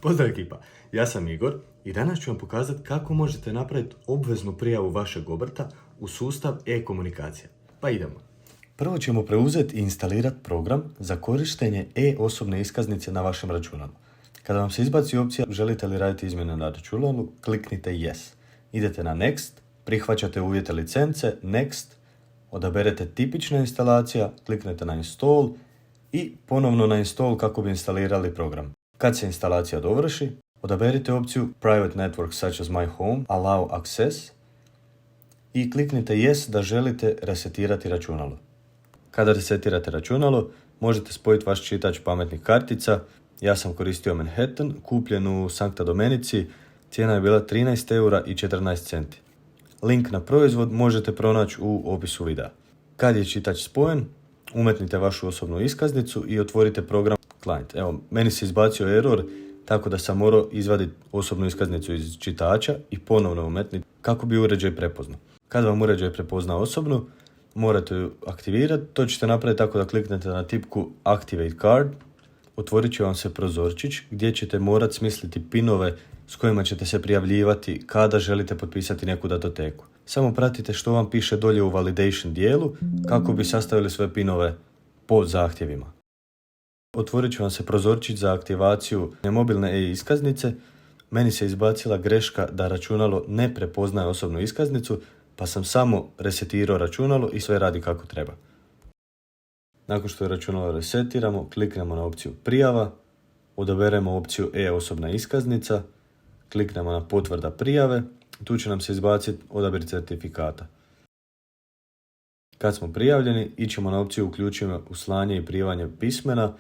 Pozdrav ekipa, ja sam Igor i danas ću vam pokazati kako možete napraviti obveznu prijavu vašeg obrta u sustav e-komunikacija. Pa idemo. Prvo ćemo preuzeti i instalirati program za korištenje e-osobne iskaznice na vašem računalu. Kada vam se izbaci opcija želite li raditi izmjene na računalu, kliknite Yes. Idete na Next, prihvaćate uvjete licence, Next, odaberete tipična instalacija, kliknete na Install i ponovno na Install kako bi instalirali program. Kad se instalacija dovrši, odaberite opciju Private Network such as My Home, Allow Access i kliknite Yes da želite resetirati računalo. Kada resetirate računalo, možete spojiti vaš čitač pametnih kartica. Ja sam koristio Manhattan, kupljen u Sankta Domenici, cijena je bila 13,14 €. Link na proizvod možete pronaći u opisu videa. Kad je čitač spojen, umetnite vašu osobnu iskaznicu i otvorite program Client. Evo, meni se izbacio error, tako da sam morao izvaditi osobnu iskaznicu iz čitača i ponovno umetniti kako bi uređaj prepoznao. Kad vam uređaj prepozna osobnu, morate ju aktivirati. To ćete napraviti tako da kliknete na tipku Activate Card. Otvorit će vam se prozorčić gdje ćete morati smisliti pinove s kojima ćete se prijavljivati kada želite potpisati neku datoteku. Samo pratite što vam piše dolje u validation dijelu kako bi sastavili sve pinove po zahtjevima. Otvorit će vam se prozorčić za aktivaciju mobilne e-iskaznice. Meni se izbacila greška da računalo ne prepoznaje osobnu iskaznicu, pa sam samo resetirao računalo i sve radi kako treba. Nakon što je računalo resetiramo, kliknemo na opciju Prijava, odaberemo opciju e-osobna iskaznica, kliknemo na potvrda prijave, tu će nam se izbaciti odabir certifikata. Kad smo prijavljeni, ićemo na opciju Uključimo uslanje i primanje pismena,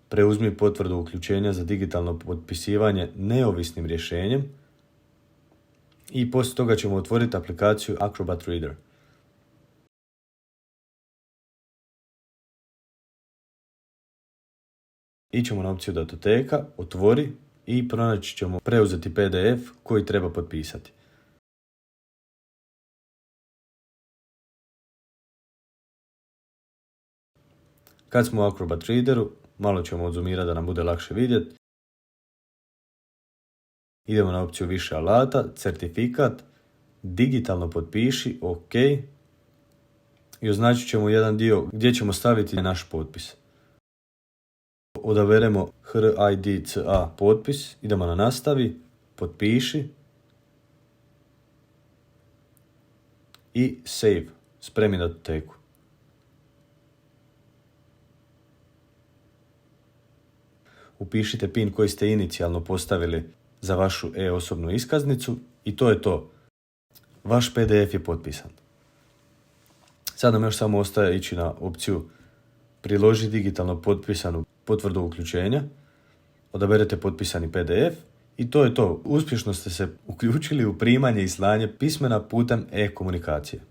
preuzmi potvrdu uključenja za digitalno potpisivanje neovisnim rješenjem i poslije toga ćemo otvoriti aplikaciju Acrobat Reader. Ićemo na opciju datoteka, otvori i pronaći ćemo preuzeti PDF koji treba potpisati. Kad smo u Acrobat Readeru, malo ćemo odzoomirati da nam bude lakše vidjeti. Idemo na opciju više alata, certifikat, digitalno potpiši, OK. I označit ćemo jedan dio gdje ćemo staviti naš potpis. Odaberemo HRIDCA potpis, idemo na nastavi, potpiši i save, spremi datoteku. Upišite PIN koji ste inicijalno postavili za vašu e-osobnu iskaznicu i to je to. Vaš PDF je potpisan. Sad nam još samo ostaje ići na opciju Priloži digitalno potpisanu potvrdu uključenja. Odaberete potpisani PDF i to je to. Uspješno ste se uključili u primanje i slanje pismena putem e-komunikacije.